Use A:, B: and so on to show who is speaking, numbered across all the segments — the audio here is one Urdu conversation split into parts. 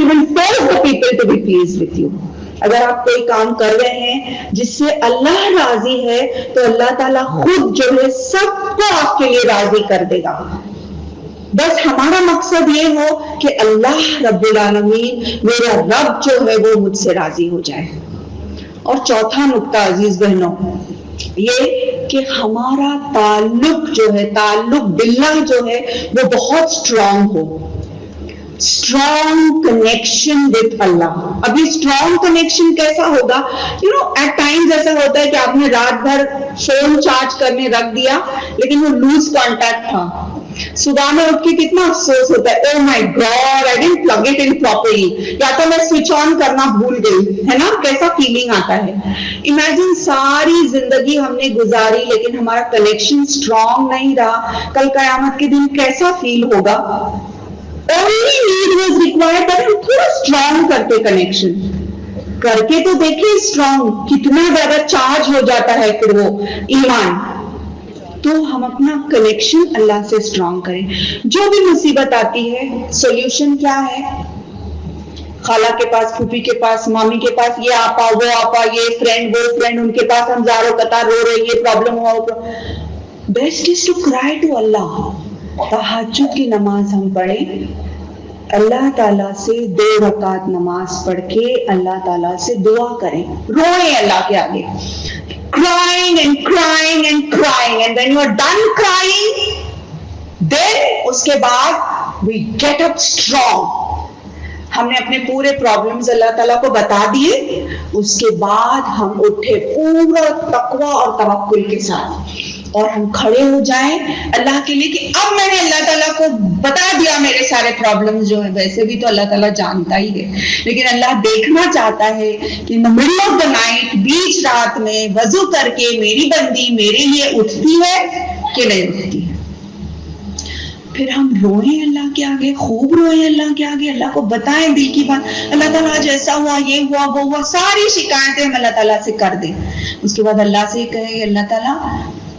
A: you will force the people to be pleased with you. اگر آپ کوئی کام کر رہے ہیں جس سے اللہ راضی ہے تو اللہ تعالیٰ خود جو ہے سب کو آپ کے لیے راضی کر دے گا. بس ہمارا مقصد یہ ہو کہ اللہ رب العالمین میرا رب جو ہے وہ مجھ سے راضی ہو جائے. اور چوتھا نقطہ عزیز بہنوں یہ کہ ہمارا تعلق جو ہے تعلق باللہ جو ہے وہ بہت اسٹرانگ ہو. Strong connection with Allah. ابھی اسٹرانگ کنیکشن کیسا ہوگا؟ ایٹ ٹائمز ایسا ہوتا ہے کہ آپ نے رات بھر فون چارج کرنے رکھ دیا لیکن وہ لوز کانٹیکٹ تھا. صبح میں اٹھ کے کتنا افسوس ہوتا ہے, oh my God I didn't plug it in properly, یا تو میں سوئچ آن کرنا بھول گئی, ہے نا, کیسا فیلنگ آتا ہے. امیجن ساری زندگی ہم نے گزاری لیکن ہمارا کنیکشن اسٹرانگ نہیں رہا, کل قیامت کے دن کیسا فیل ہوگا. Only need was required that ہم تھوڑا اسٹرانگ کرتے, کنیکشن کر کے تو دیکھیں اسٹرانگ کتنا زیادہ چارج ہو جاتا ہے پھر وہ ایمان. تو ہم اپنا کنیکشن اللہ سے اسٹرانگ کریں. جو بھی مصیبت آتی ہے سولوشن کیا ہے؟ خالہ کے پاس, پھوپھی کے پاس, مامی کے پاس, یہ آپا وہ آپا, یہ فرینڈ وہ فرینڈ, ان کے پاس ہم زاروں قطار رو رہے, یہ پرابلم ہوا. Best is to cry to Allah. تہجد کی نماز ہم پڑھیں, اللہ تعالیٰ سے 2 رکعت نماز پڑھ کے اللہ تعالیٰ سے دعا کریں, روئیں اللہ کے آگے, crying and crying and crying, and when you are done crying then اس کے بعد we get up strong. ہم نے اپنے پورے پرابلمز اللہ تعالیٰ کو بتا دیے, اس کے بعد ہم اٹھے پورا تقوی اور توکل کے ساتھ اور ہم کھڑے ہو جائیں اللہ کے لیے کہ اب میں نے اللہ تعالیٰ کو بتا دیا میرے سارے پرابلمز جو ہیں. ویسے بھی تو اللہ تعالیٰ جانتا ہی ہے لیکن اللہ دیکھنا چاہتا ہے کہ مڈل آف دا نائٹ, بیچ رات میں وضو کر کے میری بندی میرے لیے اٹھتی ہے کہ نہیں اٹھتی ہے. پھر ہم روئیں اللہ کے آگے, خوب روئیں اللہ کے آگے, اللہ کو بتائیں دل کی بات. اللہ تعالیٰ آج ایسا ہوا, یہ ہوا, وہ ہوا, ساری شکایتیں ہم اللہ تعالیٰ سے کر دیں. اس کے بعد اللہ سے کہیں اللہ تعالیٰ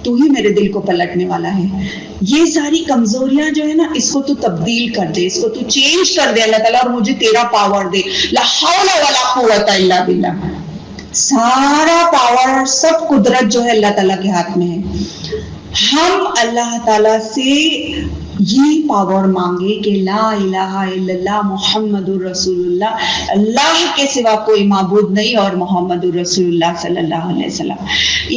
A: تو ہی میرے دل کو پلٹنے والا ہے, یہ ساری کمزوریاں جو ہے نا اس کو تو تبدیل کر دے, اس کو تو چینج کر دے اللہ تعالیٰ, اور مجھے تیرا پاور دے. لا حول ولا قوت الا باللہ. سارا پاور سب قدرت جو ہے اللہ تعالیٰ کے ہاتھ میں ہے. ہم اللہ تعالیٰ سے یہ پاور مانگے کہ لا الہ الا اللہ محمد الرسول اللہ, اللہ کے سوا کوئی معبود نہیں اور محمد الرسول اللہ صلی اللہ علیہ وسلم.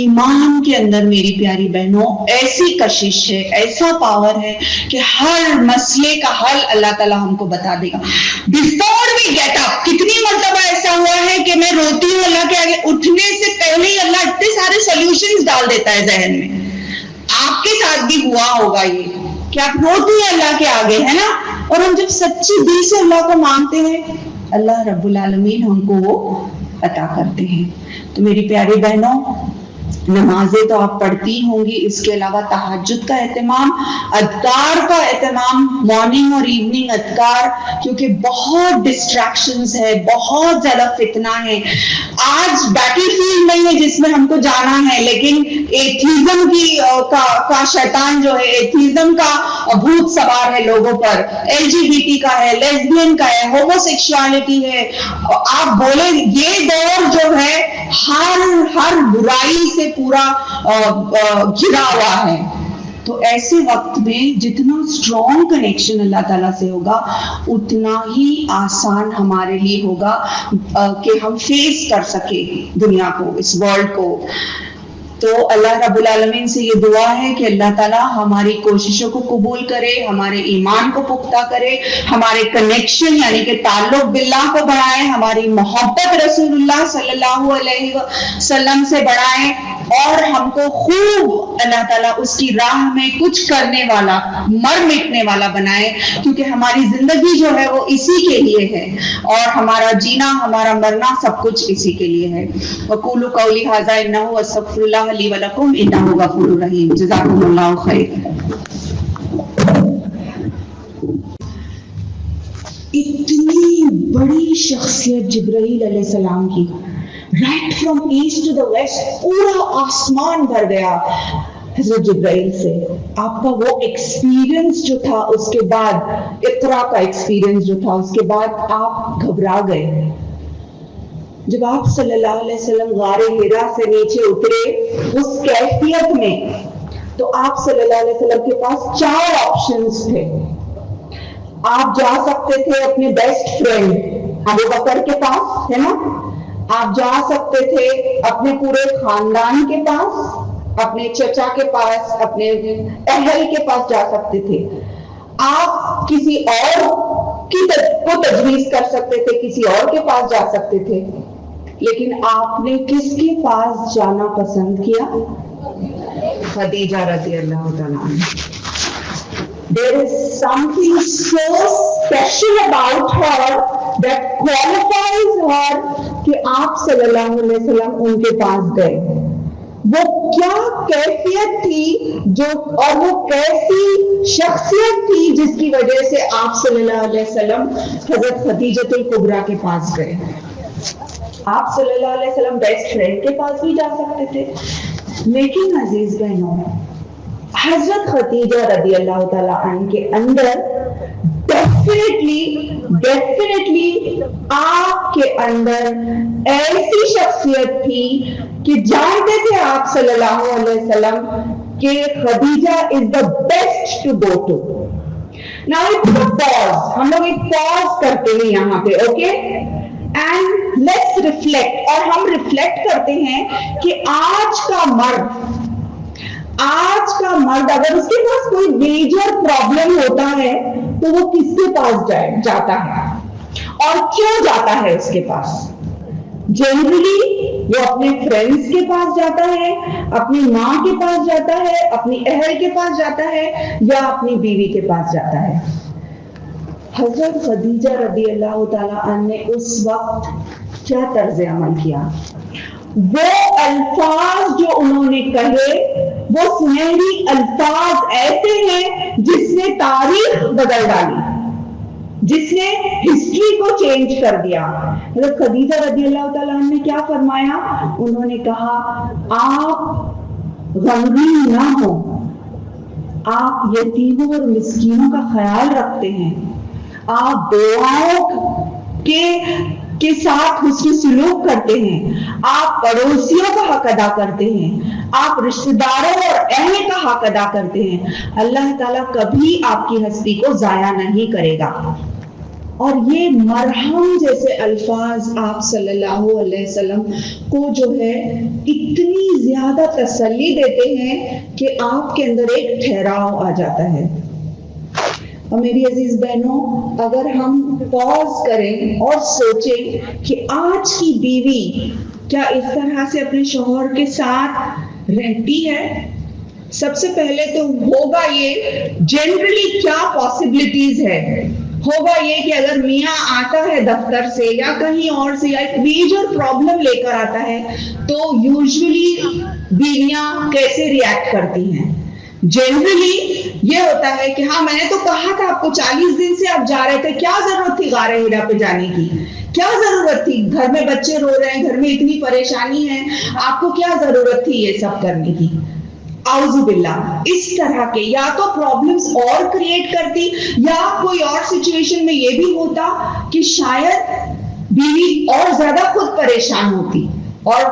A: ایمان کے اندر میری پیاری بہنوں ایسی کشش ہے, ایسا پاور ہے کہ ہر مسئلے کا حل اللہ تعالیٰ ہم کو بتا دے گا. بفور وی گیٹ اپ, کتنی مرتبہ ایسا ہوا ہے کہ میں روتی ہوں اللہ کے آگے, اٹھنے سے پہلے ہی اللہ اتنے سارے سولوشنز ڈال دیتا ہے ذہن میں. آپ کے ساتھ بھی ہوا ہوگا یہ کہ آپ روتے ہیں اللہ کے آگے, ہے نا, اور ہم جب سچی دل سے اللہ کو مانگتے ہیں اللہ رب العالمین ہم کو وہ عطا کرتے ہیں. تو میری پیاری بہنوں نمازیں تو آپ پڑھتی ہوں گی, اس کے علاوہ تہجد کا اہتمام, اذکار کا اہتمام, مارننگ اور ایوننگ اذکار, کیونکہ بہت ڈسٹریکشنز ہے, بہت زیادہ فتنہ ہے. آج بیٹل فیلڈ نہیں ہے جس میں ہم کو جانا ہے, لیکن ایتھیزم کا شیطان جو ہے, ایتھیزم کا بھوت سوار ہے لوگوں پر, LGBT کا ہے, لیسبین کا ہے, ہومو سیکشوالٹی ہے. آپ بولیں یہ دور جو ہے ہر برائی سے پورا گھرا ہوا ہے. تو ایسے وقت میں جتنا اسٹرانگ کنیکشن اللہ تعالیٰ سے ہوگا اتنا ہی آسان ہمارے لیے ہوگا کہ ہم فیس کر سکے دنیا کو, اس ورلڈ کو. تو اللہ رب العالمین سے یہ دعا ہے کہ اللہ تعالیٰ ہماری کوششوں کو قبول کرے, ہمارے ایمان کو پختہ کرے, ہمارے کنیکشن یعنی کہ تعلق باللہ کو بڑھائے, ہماری محبت رسول اللہ صلی اللہ علیہ وسلم سے بڑھائے, اور ہم کو خوب اللہ تعالیٰ اس کی راہ میں کچھ کرنے والا, مر مٹنے والا بنائے, کیونکہ ہماری زندگی جو ہے وہ اسی کے لیے ہے, اور ہمارا جینا ہمارا مرنا سب کچھ اسی کے لیے ہے. وقولوا قولی ھذا انہ استغفر اللہ لی ولکم انہ غفور رحیم. جزاکم اللہ خیر. اتنی بڑی شخصیت جبرائیل علیہ السلام کی, right from east to the west, پورا آسمان بھر گیا. حضرت جبرائیل سے آپ کا وہ ایکسپیرینس جو تھا، اس کے بعد اقرا کا ایکسپیرینس جو تھا، اس کے بعد آپ گھبرا گئے. جب آپ صلی اللہ علیہ وسلم غار حرا سے نیچے اترے اس کیفیت میں، تو آپ صلی اللہ علیہ وسلم کے پاس 4 آپشنز تھے. آپ جا سکتے تھے اپنے بیسٹ فرینڈ ابو بکر کے پاس، ہے نا، آپ جا سکتے تھے اپنے پورے خاندان کے پاس، اپنے چچا کے پاس، اپنے اہل کے پاس جا سکتے تھے، آپ کسی اور کو تجویز کر سکتے تھے، کسی اور کے پاس جا سکتے تھے، لیکن آپ نے کس کے پاس جانا پسند کیا؟ خدیجہ رضی اللہ تعالیٰ عنہ. There is something so special about her that qualifies her کہ آپ صلی اللہ علیہ وسلم ان کے پاس گئے. وہ کیا کیفیت تھی جو، اور وہ کیسی شخصیت تھی جس کی وجہ سے آپ صلی اللہ علیہ وسلم حضرت خدیجۃ الکبریٰ کے پاس گئے. آپ صلی اللہ علیہ وسلم بیسٹ فرینڈ کے پاس بھی جا سکتے تھے، لیکن عزیز بہنوں، حضرت خدیجہ رضی اللہ تعالیٰ عنہ کے اندر ڈیفینیٹلی آپ کے اندر ایسی شخصیت تھی کہ جانتے تھے آپ صلی اللہ علیہ وسلم کہ Khadija is the best to go to. Now it's a pause. ہم لوگ ایک پاز کرتے ہیں یہاں پہ، اوکے؟ And let's reflect. اور ہم ریفلیکٹ کرتے ہیں کہ آج کا مرد اگر اس کے پاس کوئی میجر پرابلم ہوتا ہے تو وہ کس کے پاس جاتا ہے اور کیوں جاتا ہے؟ اس کے پاس جنرلی وہ اپنے فرینڈز کے پاس جاتا ہے، اپنی ماں کے پاس جاتا ہے، اپنی اہل کے پاس جاتا ہے، یا اپنی بیوی کے پاس جاتا ہے. حضرت خدیجہ رضی اللہ تعالیٰ عنہ نے اس وقت کیا طرز عمل کیا؟ وہ الفاظ جو انہوں نے کہے وہ سنہری الفاظ ایسے ہیں جس نے تاریخ بدل ڈالی، جس نے ہسٹری کو چینج کر دیا. حضرت خدیجہ رضی اللہ تعالیٰ عنہ نے کیا فرمایا؟ انہوں نے کہا آپ غمگین نہ ہو، آپ یتیموں اور مسکینوں کا خیال رکھتے ہیں، آپ دعاؤں کے ساتھ حسن سلوک کرتے ہیں، آپ پڑوسیوں کا حق ادا کرتے ہیں، آپ رشتہ داروں اور اہل کا حق ادا کرتے ہیں. اللہ تعالیٰ کبھی آپ کی ہستی کو ضائع نہیں کرے گا. اور یہ مرہم جیسے الفاظ آپ صلی اللہ علیہ وسلم کو جو ہے اتنی زیادہ تسلی دیتے ہیں کہ آپ کے اندر ایک ٹھہراؤ آ جاتا ہے. اور میری عزیز بہنوں، اگر ہم پاز کریں اور سوچیں کہ آج کی بیوی کیا اس طرح سے اپنے شوہر کے ساتھ رہتی ہے؟ سب سے پہلے تو ہوگا یہ جنرلی کیا پاسبلٹیز ہے. ہوگا یہ کہ اگر میاں آتا ہے دفتر سے یا کہیں اور سے یا ایک میجر پرابلم لے کر آتا ہے تو یوزولی بیویاں کیسے ریئیکٹ کرتی ہیں؟ جنرلی یہ ہوتا ہے کہ ہاں میں نے تو کہا تھا آپ کو 40 دن سے آپ جا رہے تھے، کیا ضرورت تھی غار حرا پہ جانے کی؟ کیا ضرورت تھی؟ گھر میں بچے رو رہے ہیں، گھر میں اتنی پریشانی ہے، آپ کو کیا ضرورت تھی یہ سب کرنے کی؟ اعوذ باللہ. اس طرح کے یا تو پرابلمز اور کریٹ کرتی یا کوئی اور سچویشن میں یہ بھی ہوتا کہ شاید بیوی اور زیادہ خود پریشان ہوتی اور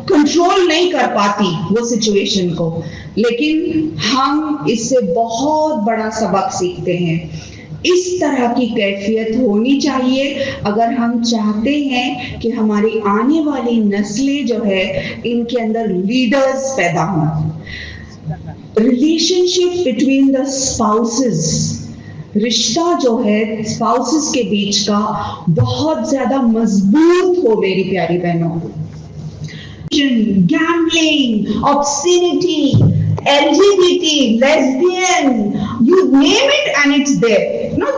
A: کنٹرول نہیں کر پاتی وہ سچویشن کو. لیکن ہم اس سے بہت بڑا سبق سیکھتے ہیں. اس طرح کی کیفیت ہونی چاہیے اگر ہم چاہتے ہیں کہ ہماری آنے والی نسلیں جو ہے ان کے اندر لیڈرز پیدا ہوں. Relation ship between the spouses, رشتہ جو ہے اسپاؤسز کے بیچ کا بہت زیادہ مضبوط ہو میری پیاری بہنوں. Gambling, obscenity, LGBT, lesbian, you name it and it's there. No,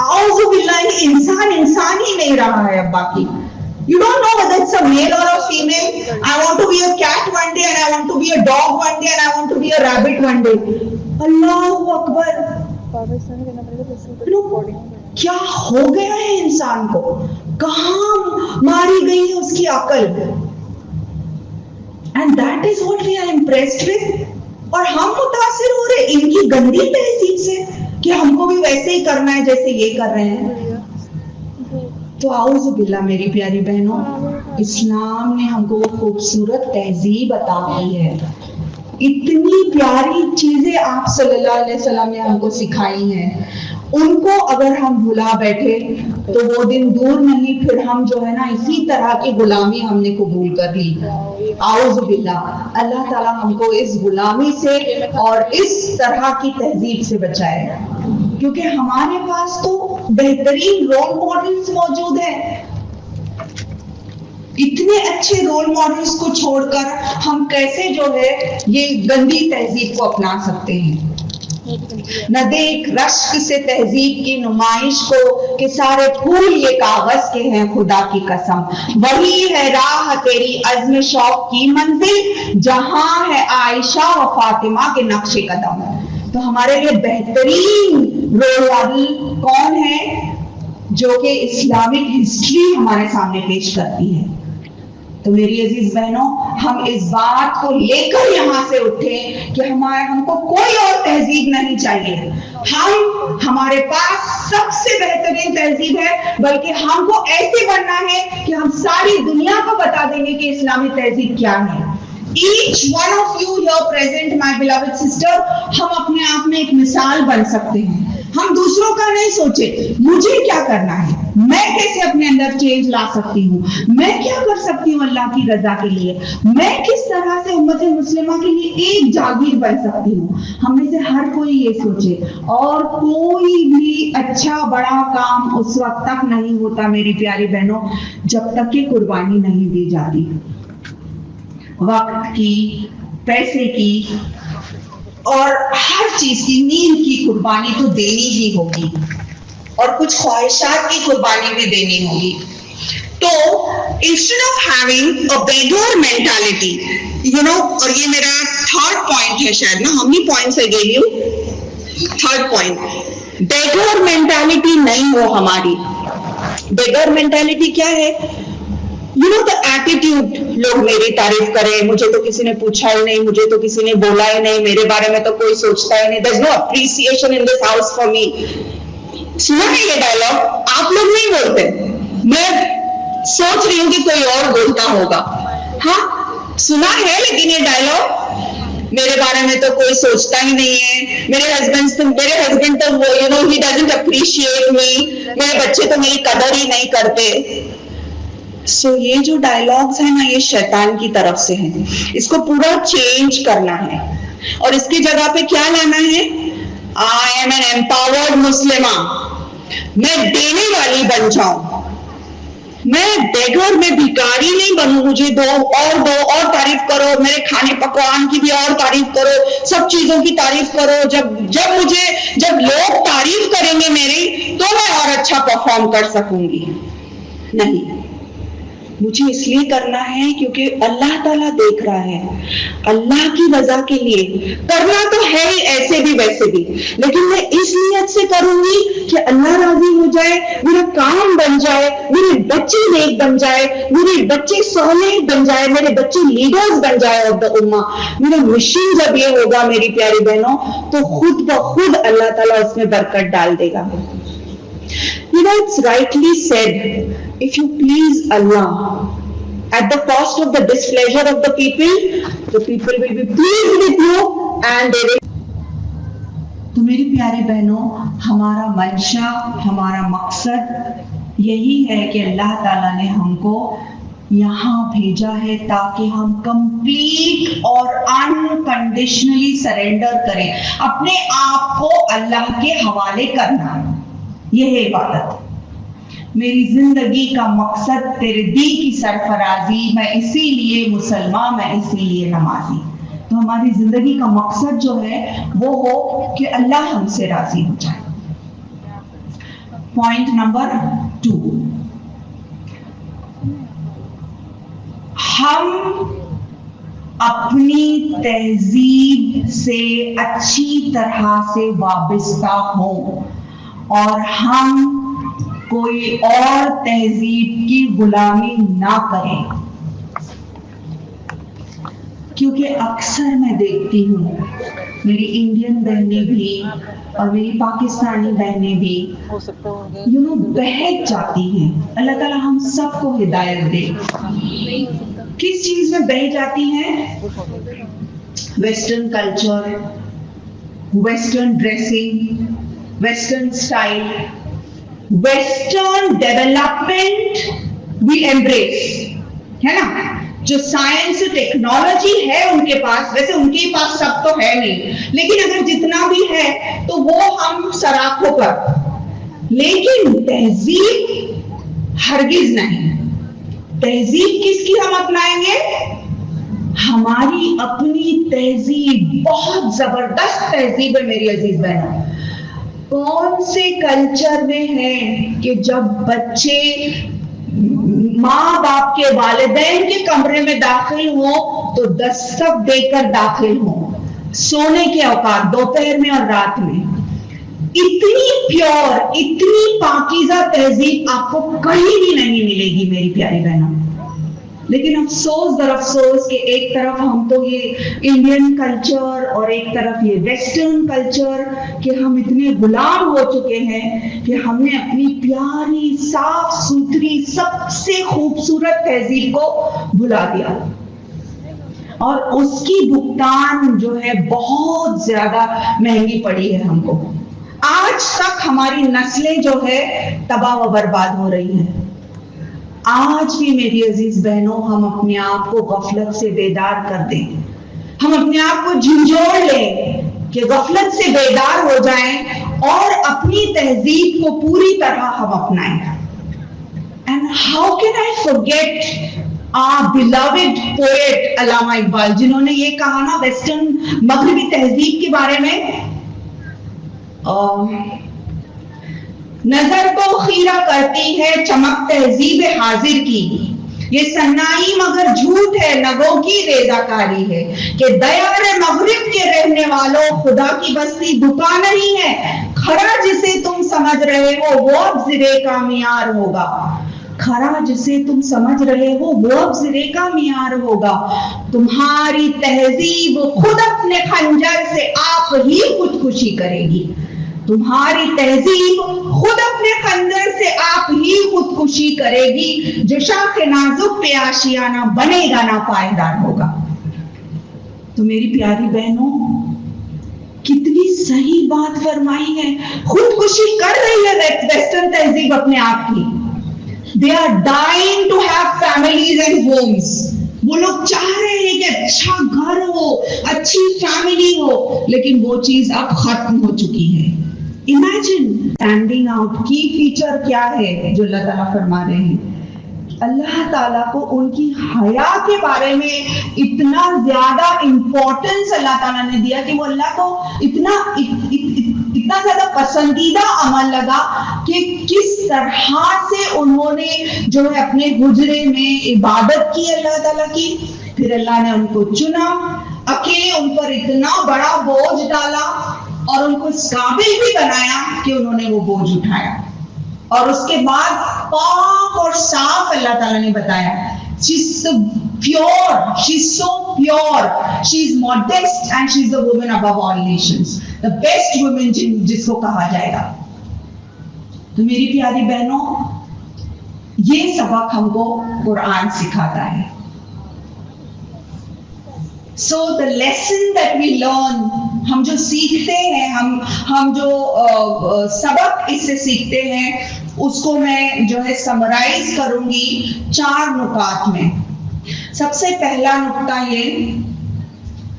A: اعوذ باللہ، انسان ہی نہیں رہا ہے اب باقی. You don't know whether it's a male or a female. I want to be a cat one day and I want to be a dog one day and I want to be a rabbit one day. Allahu Akbar. کیا ہو گیا ہے انسان کو؟ کہاں ماری گئی ہے اس کی عقل؟ And that is what we are impressed with. اور ہم متاثر ہو رہے ان کی گندی تہذیب سے کہ ہم کو بھی ویسے ہی کرنا ہے جیسے یہ کر رہے ہیں. تو اعوذ باللہ میری پیاری بہنوں، اسلام نے ہم کو وہ خوبصورت تہذیب عطا کی ہے، اتنی پیاری چیزیں آپ صلی اللہ علیہ وسلم نے ہم کو سکھائی ہیں. ان کو اگر ہم بھلا بیٹھے تو وہ دن دور نہیں، پھر ہم جو ہے نا اسی طرح کی غلامی ہم نے قبول کر لی. اعوذ باللہ، اللہ تعالیٰ ہم کو اس غلامی سے اور اس طرح کی تہذیب سے بچائے، کیونکہ ہمارے پاس تو بہترین رول ماڈلز موجود ہیں. اتنے اچھے رول ماڈلز کو چھوڑ کر ہم کیسے جو ہے یہ گندی تہذیب کو اپنا سکتے ہیں؟ نہ دیکھ رشک سے تہذیب کی نمائش کو کہ سارے پھول یہ کاغذ کے ہیں، خدا کی قسم وہی ہے راہ تیری عزم شوق کی منزل، جہاں ہے عائشہ و فاطمہ کے نقش قدم. تو ہمارے لیے بہترین رول ماڈل کون ہے جو کہ اسلامک ہسٹری ہمارے سامنے پیش کرتی ہے. تو میری عزیز بہنوں، ہم اس بات کو لے کر یہاں سے اٹھے کہ ہم کو کوئی اور تہذیب نہیں چاہیے. ہمارے پاس سب سے بہترین تہذیب ہے، بلکہ ہم کو ایسے بننا ہے کہ ہم ساری دنیا کو بتا دیں گے کہ اسلامی تہذیب کیا ہے. Each one of you here present, my beloved sister, ہم اپنے آپ میں ایک مثال بن سکتے ہیں. ہم دوسروں کا نہیں سوچے مجھے کیا کرنا ہے، میں کیسے اپنے اندر چینج لا سکتی ہوں، میں کیا کر سکتی ہوں اللہ کی رضا کے لیے، میں کس طرح سے امت مسلمہ کے لیے ایک جاگیر بن سکتی ہوں. ہم میں سے ہر کوئی یہ سوچے. اور کوئی بھی اچھا بڑا کام اس وقت تک نہیں ہوتا میری پیاری بہنوں جب تک کہ قربانی نہیں دی جاتی. وقت کی، پیسے کی اور ہر چیز کی، نیند کی قربانی تو دینی ہی ہوگی، اور کچھ خواہشات کی قربانی بھی دینی ہوگی. تو instead of having a beggar mentality, اور یہ میرا تھرڈ پوائنٹ ہے شاید نا، how many points I gave you? Third point, beggar mentality نہیں ہو ہماری. beggar mentality کیا ہے؟ the attitude، لوگ میری تعریف کریں، مجھے تو کسی نے پوچھا ہی نہیں، مجھے تو کسی نے بولا ہی نہیں، میرے بارے میں تو کوئی سوچتا ہی نہیں. there's no appreciation in this house for me. سنا ہے یہ ڈائلاگ؟ آپ لوگ نہیں بولتے، میں سوچ رہی ہوں کہ کوئی اور بولتا ہوگا. ہاں سنا ہے، لیکن یہ ڈائلاگ میرے بارے میں تو کوئی سوچتا ہی نہیں ہے، میرے ہسبینڈ تو he doesn't appreciate me، میرے بچے تو میری قدر ہی نہیں کرتے. سو یہ جو ڈائلاگز ہیں نا، یہ شیطان کی طرف سے ہیں. اس کو پورا چینج کرنا ہے اور اس کی جگہ پہ کیا لانا ہے؟ I am an empowered مسلمہ. میں دینے والی بن جاؤں، میں بیگر، میں بھکاری نہیں بنوں. مجھے دو اور تعریف کرو، میرے کھانے پکوان کی بھی اور تعریف کرو، سب چیزوں کی تعریف کرو. جب لوگ تعریف کریں گے میری تو میں اور اچھا پرفارم کر سکوں گی. نہیں، مجھے اس لیے کرنا ہے کیونکہ اللہ تعالیٰ دیکھ رہا ہے. اللہ کی رضا کے لیے کرنا تو ہے ہی، ایسے بھی ویسے بھی، لیکن میں اس نیت سے کروں گی کہ اللہ راضی ہو جائے، میرا کام بن جائے، میرے بچے نیک بن جائے، میرے بچے صالح بن جائے، میرے بچے لیڈرز بن جائے آف دا امہ. میرا مشن جب یہ ہوگا میری پیاری بہنوں تو خود بخود اللہ تعالیٰ اس میں برکت ڈال دے گا. It's rightly said, if you please Allah at the cost of the displeasure of the people will be pleased with you and they will. تو میری پیارے بہنوں، ہمارا منشا، ہمارا مقصد یہی ہے کہ اللہ تعالیٰ نے ہم کو یہاں بھیجا ہے تاکہ ہم کمپلیٹ اور انکنڈیشنلی سرینڈر کریں، اپنے آپ کو اللہ کے حوالے کرنا. یہ ہے عبادت. میری زندگی کا مقصد تیرے دین کی سرفرازی، میں اسی لیے مسلمان، میں اسی لیے نمازی. تو ہماری زندگی کا مقصد جو ہے وہ ہو کہ اللہ ہم سے راضی ہو جائے. پوائنٹ نمبر 2، ہم اپنی تہذیب سے اچھی طرح سے وابستہ ہوں اور ہم کوئی اور تہذیب کی غلامی نہ کریں. کیونکہ اکثر میں دیکھتی ہوں میری انڈین بہنیں بھی اور میری پاکستانی بہنیں بھی بہک جاتی ہیں. اللہ تعالیٰ ہم سب کو ہدایت دے. کس چیز میں بہہ جاتی ہیں؟ Western culture, western dressing, western style, western development بھی ایمبریس ہے نا. جو سائنس ٹیکنالوجی ہے ان کے پاس، ویسے ان کے پاس سب تو ہے نہیں، لیکن اگر جتنا بھی ہے تو وہ ہم سراخوں پر، لیکن تہذیب ہرگز نہیں. تہذیب کس کی ہم اپنائیں گے؟ ہماری اپنی تہذیب. بہت زبردست تہذیب ہے میری عزیز بہنوں. کون سے کلچر میں ہے کہ جب بچے ماں باپ کے والدین کے کمرے میں داخل ہوں تو دستک دے کر داخل ہوں، سونے کے اوقات دوپہر میں اور رات میں. اتنی پیور، اتنی پاکیزہ تہذیب آپ کو کہیں بھی نہیں ملے گی میری پیاری بہنوں. لیکن افسوس در افسوس کہ ایک طرف ہم تو یہ انڈین کلچر اور ایک طرف یہ ویسٹرن کلچر کہ ہم اتنے غلام ہو چکے ہیں کہ ہم نے اپنی پیاری صاف ستھری سب سے خوبصورت تہذیب کو بھلا دیا، اور اس کی بھگتان جو ہے بہت زیادہ مہنگی پڑی ہے ہم کو. آج تک ہماری نسلیں جو ہے تباہ و برباد ہو رہی ہیں. آج بھی میری عزیز بہنوں ہم اپنے آپ کو غفلت سے بیدار کر دیں، ہم اپنے آپ کو جھنجھوڑ لیں کہ غفلت سے بیدار ہو جائیں اور اپنی تہذیب کو پوری طرح ہم اپنائیں. And how can I forget our beloved poet علامہ اقبال، جنہوں نے یہ کہا نا ویسٹرن مغربی تہذیب کے بارے میں، نظر کو خیرہ کرتی ہے چمک تہذیب حاضر کی، یہ سنائی مگر جھوٹ ہے نگوں کی ریزہ کاری ہے، کہ دیار مغرب کے رہنے والوں خدا کی بستی دکا نہیں ہے، کھڑا جسے تم سمجھ رہے ہو وہ اب زرے کا معیار ہوگا. کھڑا جسے تم سمجھ رہے ہو وہ اب زرے کا معیار ہوگا. تمہاری تہذیب خود اپنے خنجر سے آپ ہی خودکشی کرے گی. تمہاری تہذیب خود اپنے خنجر سے آپ ہی خودکشی کرے گی، جو شاخ نازک پہ آشیانہ بنے گا نہ پائیدار ہوگا. تو میری پیاری بہنوں کتنی صحیح بات فرمائی ہے. خودکشی کر رہی ہے ویسٹرن تہذیب اپنے آپ کی. They are dying to have families and homes. وہ لوگ چاہ رہے ہیں کہ اچھا گھر ہو، اچھی فیملی ہو، لیکن وہ چیز اب ختم ہو چکی ہے. Imagine standing out کی فیچر کیا ہے جو اللہ تعالیٰ فرما رہے ہیں. اللہ تعالیٰ کو ان کی حیا کے بارے میں اتنا زیادہ امپورٹنس اللہ تعالیٰ نے دیا کہ وہ اللہ کو اتنا زیادہ پسندیدہ عمل لگا کہ کس طرح سے انہوں نے جو ہے اپنے حجرے میں عبادت کی اللہ تعالیٰ کی. پھر اللہ نے ان کو چنا، اکیلے ان پر اتنا بڑا بوجھ ڈالا اور ان کو اس قابل بھی بنایا کہ انہوں نے وہ بوجھ اٹھایا. اور اس کے بعد پاک اور صاف اللہ تعالیٰ نے بتایا she's so pure, she's so pure, she's modest and she's the woman above all nations, the best woman جس کو کہا جائے گا. تو میری پیاری بہنوں یہ سبق ہم کو قرآن سکھاتا ہے. So the lesson that we learn، ہم جو سیکھتے ہیں، ہم جو سبق اس سے سیکھتے ہیں، اس کو میں جو ہے سمرائز کروں گی 4 نکات میں. سب سے پہلا نکتہ یہ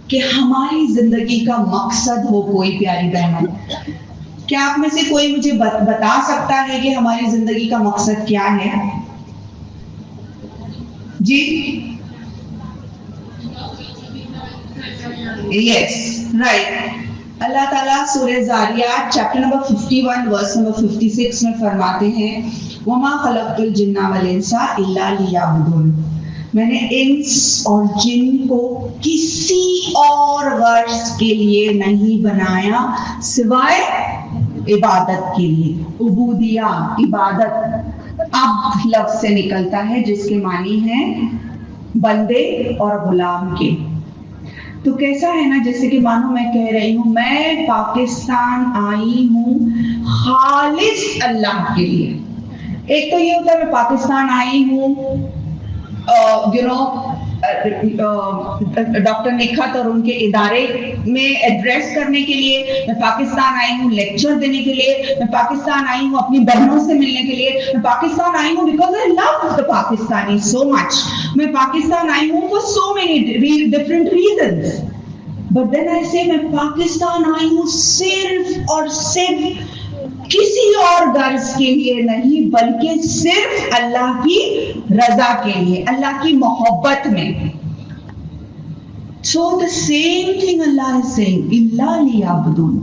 A: کہ ہماری زندگی کا مقصد ہو. کوئی پیاری بہن، کیا آپ میں سے کوئی مجھے بتا سکتا ہے کہ ہماری زندگی کا مقصد کیا ہے؟ جی یس رائٹ. اللہ تعالیٰ سورہ زاریات چیپٹر نمبر 51 ورس نمبر 56 میں فرماتے ہیں وَمَا خَلَقْتُ الْجِنَّ وَالْإِنسَ إِلَّا لِيَعْبُدُونِ، میں نے انس اور جن کو کسی اور غرض کے لیے نہیں بنایا سوائے عبادت کے لیے. عبودیہ، عبادت اب لفظ سے نکلتا ہے جس کے معنی ہیں بندے اور غلام کے. تو کیسا ہے نا، جیسے کہ مانو میں کہہ رہی ہوں میں پاکستان آئی ہوں خالص اللہ کے لیے. ایک تو یہ ہوتا ہے میں پاکستان آئی ہوں ڈاکٹر نکھت اور ان کے ادارے میں ایڈریس کرنے کے لیے، میں پاکستان آئی ہوں لیکچر دینے کے لیے، میں پاکستان آئی ہوں اپنی بہنوں سے ملنے کے لیے، میں پاکستان آئی ہوں بیکاز آئی لو دا پاکستانی سو مچ. میں پاکستان آئی ہوں for so many different reasons. But then I سے میں پاکستان آئی ہوں صرف اور صرف کسی اور غرض کے لیے نہیں، بلکہ صرف اللہ کی رضا کے لیے، اللہ کی محبت میں. So the same thing Allah is saying, إِلَّا لِيَعْبُدُونَ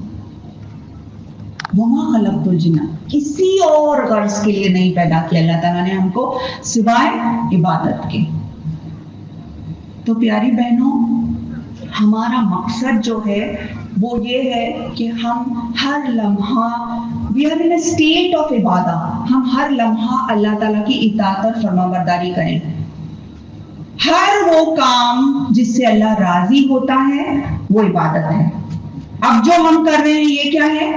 A: وَمَا خَلَقْتُ الْجِنَّ. کسی اور غرض کے لیے نہیں پیدا کیا اللہ تعالیٰ نے ہم کو سوائے عبادت کے. تو پیاری بہنوں، ہمارا مقصد جو ہے وہ یہ ہے کہ ہم ہر لمحہ we are in a state of Ubadah, ہم ہر لمحہ اللہ تعالیٰ کی اطاعت اور فرمانبرداری کریں. ہر وہ کام جس سے اللہ راضی ہوتا ہے وہ عبادت ہے. اب جو ہم کر رہے ہیں یہ کیا ہے؟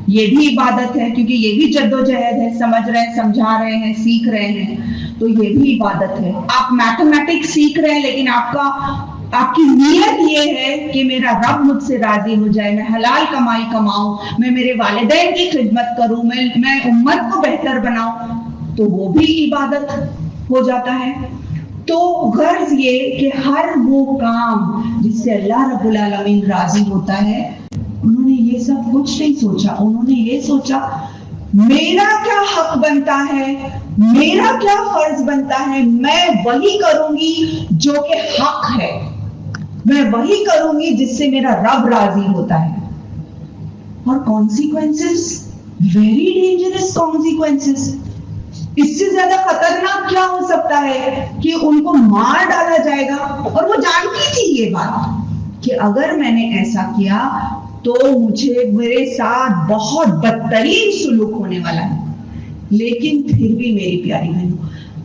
A: یہ بھی عبادت ہے، کیونکہ یہ بھی جد و جہد ہے، سمجھ رہے ہیں، سمجھا رہے ہیں، سیکھ رہے ہیں، تو یہ بھی عبادت ہے. آپ میتھمیٹکس سیکھ رہے ہیں لیکن آپ کی نیت یہ ہے کہ میرا رب مجھ سے راضی ہو جائے، میں حلال کمائی کماؤں، میں میرے والدین کی خدمت کروں، میں امت کو بہتر بناؤں، تو وہ بھی عبادت ہو جاتا ہے. تو غرض یہ کہ ہر وہ کام جس سے اللہ رب العالمین راضی ہوتا ہے، انہوں نے یہ سب کچھ نہیں سوچا. انہوں نے یہ سوچا میرا کیا حق بنتا ہے، میرا کیا فرض بنتا ہے، میں وہی کروں گی جو کہ حق ہے، میں وہی کروں گی جس سے میرا رب راضی ہوتا ہے. اور کانسیکوینسز ویری ڈینجرس کانسیکوینسز. اس سے زیادہ خطرناک کیا ہو سکتا ہے کہ ان کو مار ڈالا جائے گا. اور وہ جانتی تھی یہ بات کہ اگر میں نے ایسا کیا تو مجھے میرے ساتھ بہت بدترین سلوک ہونے والا ہے. لیکن پھر بھی میری پیاری بہنوں،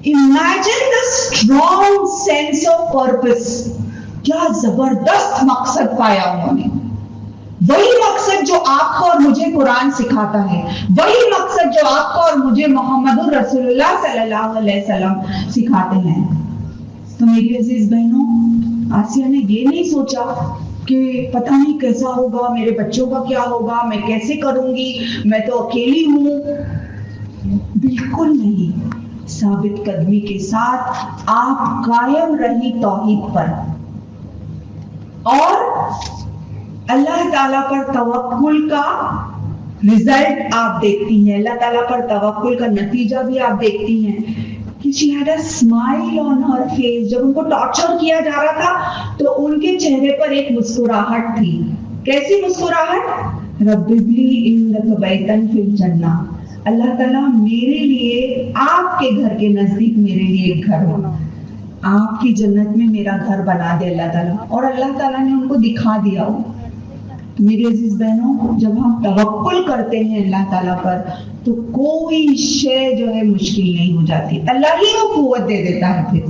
A: imagine the strong sense of purpose. کیا زبردست مقصد پایا انہوں نے. وہی مقصد جو آپ کو اور مجھے قرآن سکھاتا ہے، وہی مقصد جو آپ کو اور مجھے محمد رسول اللہ صلی اللہ علیہ وسلم سکھاتے ہیں. تو میری عزیز بہنوں، آسیہ نے یہ نہیں سوچا کہ پتہ نہیں کیسا ہوگا، میرے بچوں کا کیا ہوگا، میں کیسے کروں گی، میں تو اکیلی ہوں. بالکل نہیں. ثابت قدمی کے ساتھ آپ قائم رہی توحید پر، اور اللہ تعالیٰ پر توکل کا رزلٹ آپ دیکھتی ہیں، اللہ تعالیٰ پر توکل کا نتیجہ بھی آپ دیکھتی ہیں کہ she had a smile on her face. جب ان کو ٹارچر کیا جا رہا تھا تو ان کے چہرے پر ایک مسکراہٹ تھی. کیسی مسکراہٹ؟ رب ابلی انک بیتن فی الجنہ. اللہ تعالیٰ میرے لیے آپ کے گھر کے نزدیک میرے لیے ایک گھر ہونا، آپ کی جنت میں میرا گھر بنا دے اللہ تعالیٰ. اور اللہ تعالیٰ نے ان کو دکھا دیا ہو. میری عزیز بہنوں، جب ہم توکل کرتے ہیں اللہ تعالیٰ پر تو کوئی شے جو ہے مشکل نہیں ہو جاتی. اللہ ہی وہ قوت دے دیتا ہے. پھر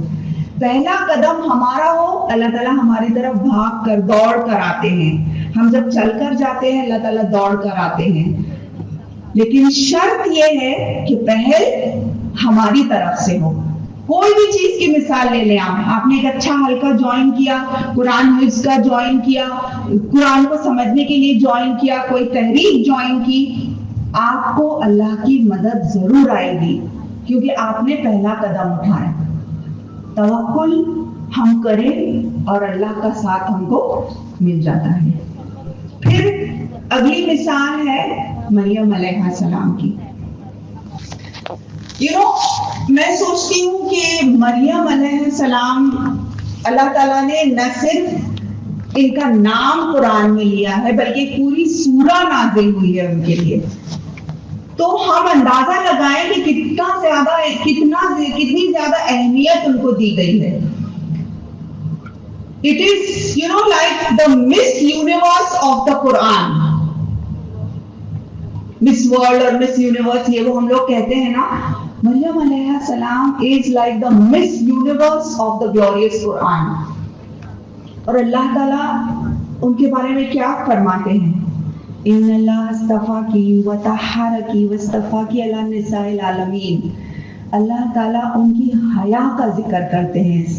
A: پہلا قدم ہمارا ہو، اللہ تعالیٰ ہماری طرف بھاگ کر دوڑ کر آتے ہیں. ہم جب چل کر جاتے ہیں اللہ تعالیٰ دوڑ کر آتے ہیں. لیکن شرط یہ ہے کہ پہل ہماری طرف سے ہو. کوئی بھی چیز کی مثال لے لیں. آپ نے ایک اچھا حلقہ جوائن کیا، قرآن حفظ کا جوائن کیا، قرآن کو سمجھنے کے لیے جوائن کیا، کوئی تحریک جوائن کی، آپ کو اللہ کی مدد ضرور آئے گی کیونکہ آپ نے پہلا قدم اٹھایا. توکل ہم کریں اور اللہ کا ساتھ ہم کو مل جاتا ہے. پھر اگلی مثال ہے مریم علیہ السلام کی. میں سوچتی ہوں کہ مریم علیہ السلام اللہ تعالیٰ نے نہ صرف ان کا نام قرآن میں لیا ہے بلکہ پوری سورہ نازل ہوئی ہے ان کے لیے. تو ہم اندازہ لگائیں کہ کتنی زیادہ اہمیت ان کو دی گئی ہے. It is, like the Miss Universe of the Quran. Miss World اور Miss Universe یہ وہ ہم لوگ کہتے ہیں نا. مریم علیہ السلام is like the Miss Universe of the glorious Quran. اور اللہ تعالیٰ ان کے بارے میں کیا فرماتے ہیں؟ ان اللہ اصطفاکی وطہرکی واصطفاکی علی نساء العالمین. اللہ تعالیٰ ان کی حیا کا ذکر کرتے ہیں اس میں.